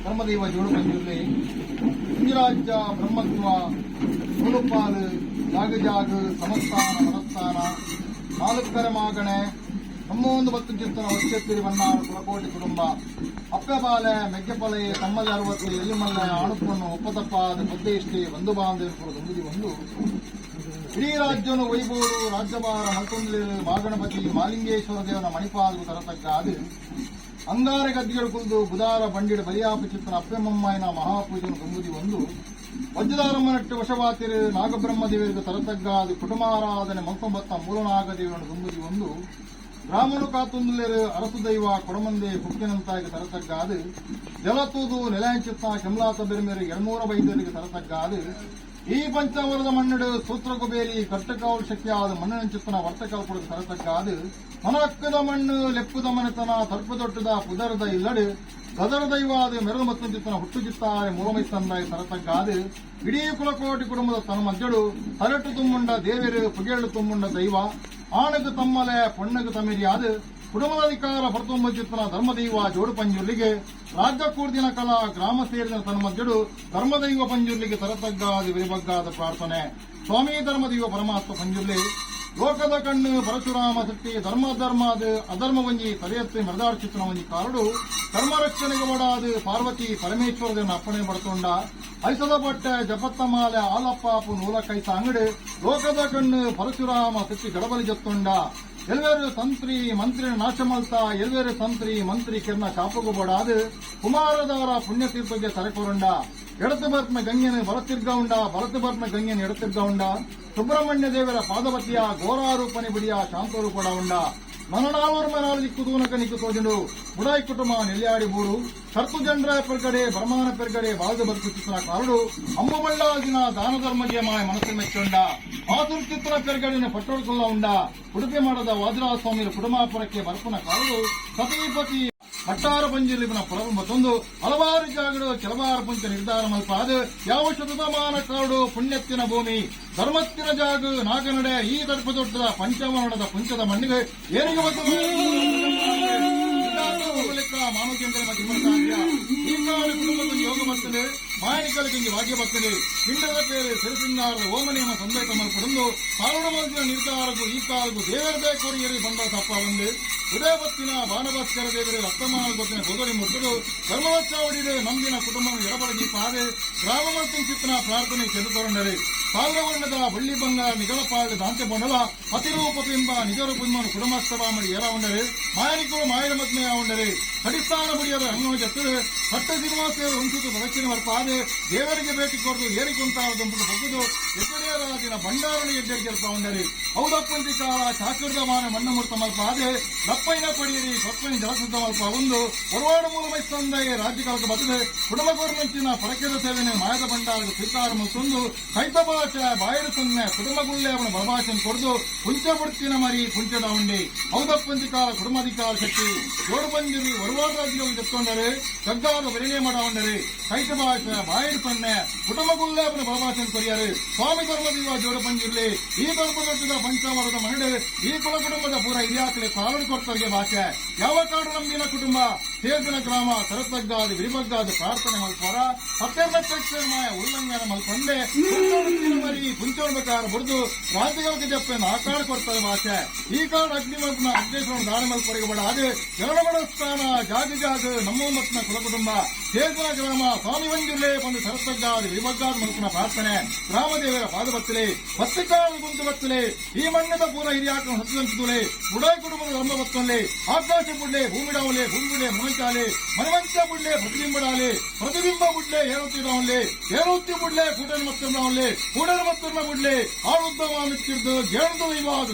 ಧರ್ಮದೈವ ಜೋಡುಪಂಜುರ್ಲಿ ಇಂದಿರಾಜ್ಯ ಬ್ರಹ್ಮತ್ವ ಮುಳುಪಾಲು ಜಾಗ ಸಮಸ್ಥಾನ ಮನಸ್ಥಾನ ನಾಲ್ಕರೆ ಮಾಗಣೆ ನಮ್ಮೊಂದು ಬತ್ತು ಚಿತ್ತನ ವರ್ಷೆತ್ತಿರಿ ಬನ್ನಾರು ಕುಲಕೋಟಿ ಕುಟುಂಬ ಅಪ್ಪೆಪಾಲೆ ಮೆಗ್ಗೆಪಲೆ ತಮ್ಮಲ್ಲಿ 60 ಎಲ್ಲಿಮಲ್ಲ ಆಣುಪ್ಪನ್ನು ಒಪ್ಪತಪ್ಪಾದ ಮುದ್ದೆ ಇಷ್ಟೇ ಒಂದು ಬಾಂಧವ್ಯ ದುಂಬಿದಿ ಒಂದು ಇಡೀ ರಾಜ್ಯವನ್ನು ವೈಭವರು ರಾಜ್ಯಭಾರ ಮಲ್ಕೊಂಡ್ಲಿರು ಮಾಗಣಪತಿ ಮಾಲಿಂಗೇಶ್ವರ ದೇವನ ಮಣಿಪಾಲು ತರತಕ್ಕಾದು ಅಂಗಾರ ಗದ್ದಿಗಳು ಕುಲ್ದು ಬುಧಾರ ಬಂಡಿಡ ಬಲಿಯಾಪ ಚಿತ್ತನ ಅಪ್ಪೆಮ್ಮಯ್ಯನ ಮಹಾಪೂಜನ ದುಂಬುದಿ ಒಂದು ವಜ್ರದಾರಮ್ಮನಟ್ಟು ವಶವಾತಿರು ನಾಗಬ್ರಹ್ಮದೇವರಿಗೆ ತರತಗ್ಗಾದು ಕುಟುಂಬಾರಾಧನೆ ಮಲ್ಕೊಂಬತ್ತ ಮೂಲನಾಗದೇವನ ದುಂಬುದಿ ಒಂದು ಬ್ರಾಹ್ಮಣು ಕಾತುಂದುಲೇರು ಅರಸು ದೈವ ಕೊಡಮಂದೆ ಕುಕ್ಕಿನಂತಾಗಿ ತರತಗ್ಗಾದು ಜಲತೂದು ನೆಲೆಯಂಚಿತ್ತ ಕೆಮ್ಲಾತ ಬೆರ್ಮೇರು 200 ವೈದ್ಯರಿಗೆ ತರತಗ್ಗಾದು ಈ ಪಂಚಾವರದ ಮಣ್ಣಡು ಸೂತ್ರಗುಬೇರಿ ಕಟ್ಟಕಾವಲು ಶಕ್ತಿಯಾದ ಮಣ್ಣಿನಂಚಿತ್ತನ ವರ್ತಕಲ್ಪುರದ ತರತಗ್ಗಾದು ಮನಕ್ಕದ ಮಣ್ಣು ಲೆಪ್ಪುದ ಮನೆತನ ತರ್ಪದೊಟ್ಟದ ಪುದರದ ಇಲ್ಲಡು ಗದರ ದೈವಾದ ಮೆರದು ಮತ್ತಂಚಿತ್ತನ ಹುಟ್ಟು ಚಿತ್ತಾರೆ ಮೂಲಮೈತಂದಾಗಿ ತರತಗ್ಗಾದು ಇಡೀ ಕುಲಕೋಟಿ ಕುಟುಂಬದ ತನ್ನ ಮಜ್ಜಳು ಹರಟು ತುಂಬುಂಡ ದೇವರು ಪುಗೇಳು ತುಂಬುಂಡ ದೈವ ಆಣಗು ತಮ್ಮಲೆ ಪೊಣ್ಣಗು ತಮಿರಿಯಾದ ಕುಟುಂಬಾಧಿಕಾರ ಹೊರತುಂಬಚಿತ್ತನ ಧರ್ಮದೈವ ಜೋಡು ಪಂಜುರ್ಲಿಗೆ ರಾಜ್ಯ ಕೂರ್ದಿನ ಕಲಾ ಗ್ರಾಮ ಸೇರಿದ ತನ್ನ ಮಧ್ಯಡು ಧರ್ಮದೈವ ಪಂಜುರ್ಲಿಗೆ ತರತಗ್ಗಾದ ವಿರಿಬಗ್ಗಾದ ಪ್ರಾರ್ಥನೆ ಸ್ವಾಮಿ ಧರ್ಮದೈವ ಪರಮಾತ್ಮ ಪಂಜುರ್ಲಿ ಲೋಕದ ಕಣ್ಣು ಪರಶುರಾಮ ಶಕ್ತಿ ಧರ್ಮದ ಅಧರ್ಮ ವಂಜಿ ತಲೆಯತ್ತಿ ಮೆರದಾಡು ಚಿತ್ರನ ವಂಜಿ ಕಾರಡು ಧರ್ಮ ರಕ್ಷಣೆಗೆ ಒಡಾದು ಪಾರ್ವತಿ ಪರಮೇಶ್ವರದೇವನ ಅಪ್ಪಣೆ ಪಡ್ಕೊಂಡ ಐಸದ ಬಟ್ಟೆ ಜಪತ್ತ ಮಾಲೆ ಆಲಪ್ಪಾಪು ನೂಲ ಕೈತ ಅಂಗಡಿ ಲೋಕದ ಕಣ್ಣು ಪರಶುರಾಮ ಶಕ್ತಿ ಗಡಬಲಿ ಜತ್ತೊಂಡ ಎಲ್ವೇರು ತಂತ್ರಿ ಮಂತ್ರಿ ನಾಶ ಮಲ್ತಾ ಎಲ್ವೇರು ತಂತ್ರಿ ಮಂತ್ರಿ ಕಿರಣ ಕಾಪುಗೋಬಾಡು ಕುಮಾರದಾರ ಪುಣ್ಯತೀರ್ಥಕ್ಕೆ ತಲೆಕೊರಂಡ ಎಡತು ಬರ್ಮ ಗಂಗೆನ ಬಲತಿರ್ಗ ಉಂಡ ಬಲತು ಬರ್ಮ ಗಂಗೆನ ಎಡತಿರ್ಗ ಉಂಡ ಸುಬ್ರಹ್ಮಣ್ಯ ದೇವರ ಪಾದವತಿಯ ಘೋರಾರೂಪನಿ ಬಿಡಿಯ ಶಾಂತರೂಪಡ ಉಂಡ ಮನನಾವರ್ಮ ದಿಕ್ಕುದೂನಕ ನಿಕ್ಕು ತೋಜುಂಡು ಬುಡಾಯಿ ಕುಟುಂಬ ನೆಲ್ಯಾಡಿ ಬೂಡು ಕರ್ತು ಜನರ ಪೆರ್ಗಡೆ ಬ್ರಹ್ಮನ ಪೆರ್ಗಡೆ ಬಾಳ್ದು ಬದುಕು ಚಿತ್ರ ಕಾರಡು ಅಮ್ಮಬಳ್ಳಾಗಿನ ದಾನ ಧರ್ಮಗೆ ಮಾಯ ಮನಸ್ಸು ಮೆಚ್ಚೊಂಡ ಆತುರ್ ಚಿತ್ರ ಪೆರ್ಗಡಿನ ಪಟ್ಟೋಡ್ಕೊಲ್ಲ ಉಂಡ ಉಡುಪಿ ಮಾಡದ ವಾದಿರಾಜಸ್ವಾಮಿಯ ಕುಟುಂಬಾಪುರಕ್ಕೆ ಬರ್ಪನ ಕಾರಡು ಸತೀಪತಿ ಹಟ್ಟಾರ ಪಂಜಿಲಿನ ಪೊಲವು ಮತ್ತೊಂದು ಹಲವಾರು ಜಾಗಗಳು ಕೆಲವಾರು ಪಂಚ ನಿರ್ಧಾರ ಮಲ್ಪಾದ ಯಾವ ಶತಮಾನ ಕಾಡು ಪುಣ್ಯತ್ತಿನ ಭೂಮಿ ಧರ್ಮತ್ತಿನ ಜಾಗ ನಾಗನಡೆ ಈ ದರ್ಪದೊಡ್ಡದ ಪಂಚಮರಣದ ಪಂಚದ ಮಣ್ಣಿಗೆ ಏನಿಗೆ ಮಾನವಕೇಂದ್ರ ಈ ಕಾಡು ಕುಟುಂಬದ ಯೋಗ ಬರ್ತದೆ ಮಾಯನಿಕಲಿಗೆ ಭಾಗ್ಯ ಬರ್ತದೆ ಪಿಂಡದ ಪೇರು ಸಿರಿಸಿಂಗಾರದ ಓಮನಿಯಮ ಸಂದೇಶ ಮಲ್ಪಡೊಂದು ಕಾರಣ ಮಲ್ಪಿನ ನಿರ್ಧಾರಕ್ಕೂ ಈ ಕಾಲಕ್ಕೂ ದೇವರದೇ ಕೊರಿಯರಿ ಬಂದ ತಪ್ಪ ಒಂದು ಉದಯಪತ್ತಿನ ಬಾಣಭಾಸ್ಕರ ದೇವರು ರಕ್ತಮಾನ ಗೊತ್ತಿನ ಗೋದರಿ ಮುಟ್ಟದು ಧರ್ಮವಚ್ಚಾವಡಿದೆ ನಂಬಿನ ಕುಟುಂಬ ಎಡಬಳಗಿ ಪಾದೆ ಗ್ರಾಮ ಮತ್ತು ಚಿತ್ತನ ಪ್ರಾರ್ಥನೆ ಚೆಂದುಕೊಂಡರೆ ಪಾಲ್ಗೊಂಡದ ಬಳ್ಳಿ ಬಂಗಾರ ನಿಗಲಪಾಡು ದಾಂತೆ ಬೊಂಡಲ ಅತಿರೂಪ ಬಿಂಬ ನಿಜರೂಪನ್ನು ಕುಟುಂಬಸ್ಥವ ಮಾಡಿ ಏರ ಉಂಡರೆ ಮಾಯನಿಕರು ಮಾಯದ ಮದ್ಮೆಯ ಉಂಡರೆ ಕಡಿಸ್ಥಾನ ಬಡಿಯದ ಅಂಗನ ಜತ್ತದು ಹಟ್ಟ ಶ್ರೀನಿವಾಸ ವಂಶಿತು ಪ್ರದಕ್ಷಿಣೆ ಬರ್ಪಾದೆ ದೇವರಿಗೆ ಭೇಟಿ ಕೊಡದು ಏರಿಕೊಂತಾರದಂಬುದು ಬಗ್ಗುದು ಎಚ್ಚರಿಯರಾಜಿನ ಭಂಡಾರಣಿ ಎದ್ದೆರ್ಗೆಲ್ಪ ಉಂಡರೆ ಔದಪ್ಪಂತಿ ಕಾಲ ಚಾಕುರ್ದ ಮಾನ ಮಣ್ಣಮೂರ್ತ ಮಲ್ಪಾದೆ ದಪ್ಪೈನ ಪಡಿಯರಿ ಸೊಪ್ಪೈನ ಜಲಸಿದ್ಧ ಮಲ್ಪ ಒಂದು ಹೊರವಾಡು ಮೂಲ ಮೈಸಂದಾಗೆ ರಾಜ್ಯಕಾಲಕ್ಕೆ ಬರ್ತದೆ ಕುಟುಂಬ ಗೋರ್ಮೆಂಟಿನ ಪರಕೆದ ಸೇವೆನೆ ಮಾಯದ ಭಂಡಾರದ ಸ್ವೀಕಾರ ಮುಗಿಸೊಂದು ಕೈತ ಭಾಷೆ ಬಾಯರು ಸೊನ್ನೆ ಕುಟುಂಬಗುಳ್ಳೆ ಅವನ ಬಲಭಾಷೆಯನ್ನು ಕೊಡದು ಪುಂಚ ಬುಡ್ತಿನ ಮರಿ ಪುಂಚದ ಉಂಡಿ ಔದಪ್ಪಂತಿ ಕಾಲ ಕುಟುಂಬಾಧಿಕಾರ ಶಕ್ತಿ ಜೋಡು ಬಂದಿರಿ ಹೊರವಾಡು ರಾಜ್ಯಗಳು ತೆಕ್ಕೊಂಡರೆ ಕಗ್ಗಾದ ಬೆರಳೆ ಮಾಡ ಉಂಡರೆ ಕೈತ ಭಾಷೆ ಬಾಯರು ಸೊನ್ನೆ ಕುಟುಂಬಗುಳ್ಳೆ ಅವನ ಬಲಭಾಷೆಯನ್ನು ಕೊರಿಯರು ಸ್ವಾಮಿ ಧರ್ಮದೈವ ಜೋಡು ಬಂದಿರಲಿ ಈ ಧರ್ಮದೊಡ್ಡದ ಪಂಚಮರದ ಮಹಿಳೆ ಈ ಕುಲ ಕುಟುಂಬದ ಪೂರ ಹಿರಿಯಾಕಲೆ ಕಾರಣ ಕೊಡ್ತಾರೆ ಭಾಷೆ ಯಾವ ಕಾಡು ನಂಬಿನ ಕುಟುಂಬ ಸೇರ್ದಿನ ಗ್ರಾಮ ತರತಗ್ಗಾದ ವಿರಿಬಗ್ಗಾದ ಪ್ರಾರ್ಥನೆ ಮಲ್ಪರ ಮಾಯ ಉಲ್ಲಂಘನೆ ಮಲ್ಕೊಂಡೆ ಮರಿ ಕುಂಚೋಡ್ಬೇಕಾರ ಬುಡ್ದು ರಾಜ್ಯಗಳಿಗೆ ಜಪ್ಪೆಯನ್ನು ಆ ಕಾಡು ಕೊಡ್ತಾರೆ ಭಾಷೆ ಈ ಕಾಡು ಅಗ್ನಿಮಲ್ಪನ ಅಗ್ನೇಶ್ವರ ದಾಳಿ ಮಲ್ಪರಿಗೆ ಬಡ ಅದೇ ಎರಡಬಡ ಸ್ಥಾನ ಜಾಗ ನಮ್ಮ ಮತ್ನ ಕುಲ ಕುಟುಂಬ ಸೇರ್ದಿನ ಗ್ರಾಮ ಸ್ವಾಮಿ ಮಂಜುರ್ಲೆ ಬಂದು ತರತಗ್ಗಾದ ವಿರಿಬಗ್ಗಾದ ಮಲ್ಪನ ಪ್ರಾರ್ಥನೆ ಗ್ರಾಮದೇವರ ಪಾದಬತ್ತಲೆ ಪತ್ತಿಕಾಳು ಗುಂತು ಬತ್ತಲೆ ಈ ಮಣ್ಣದ ಪೂರ ಹಿರಿಯಾಕ ಹತ್ತಿದಂತುಲೆ ಬುಡಾಯಿ ಕುಟುಂಬದ ರಂಭ ಬತ್ತಲೆ ಆಕಾಶ ಬುಡ್ಲೆ ಭೂಮಿಡಾವಲೆ ಭೂಮಿಗುಡೆ ಮುನಂಚಾಲೆ ಮನವಂಚ ಬುಡ್ಲೆ ಪ್ರತಿಬಿಂಬಡಾಲೆ ಪ್ರತಿಬಿಂಬ ಬುಡ್ಲೆ ಏರುತ್ತಿಡವನ್ಲೆ ಏರುತ್ತಿ ಬುಡ್ಲೆ ಕೂಟನ ಮತ್ತೊಂದವನ್ಲೆ ಕೂಡನ ಮತ್ತೊಂದ ಬುಡ್ಲೆ ಆಳುದ್ದ ಮಾಮಿತ್ತಿರ್ದು ಗೇಣದು ಇವಾಗ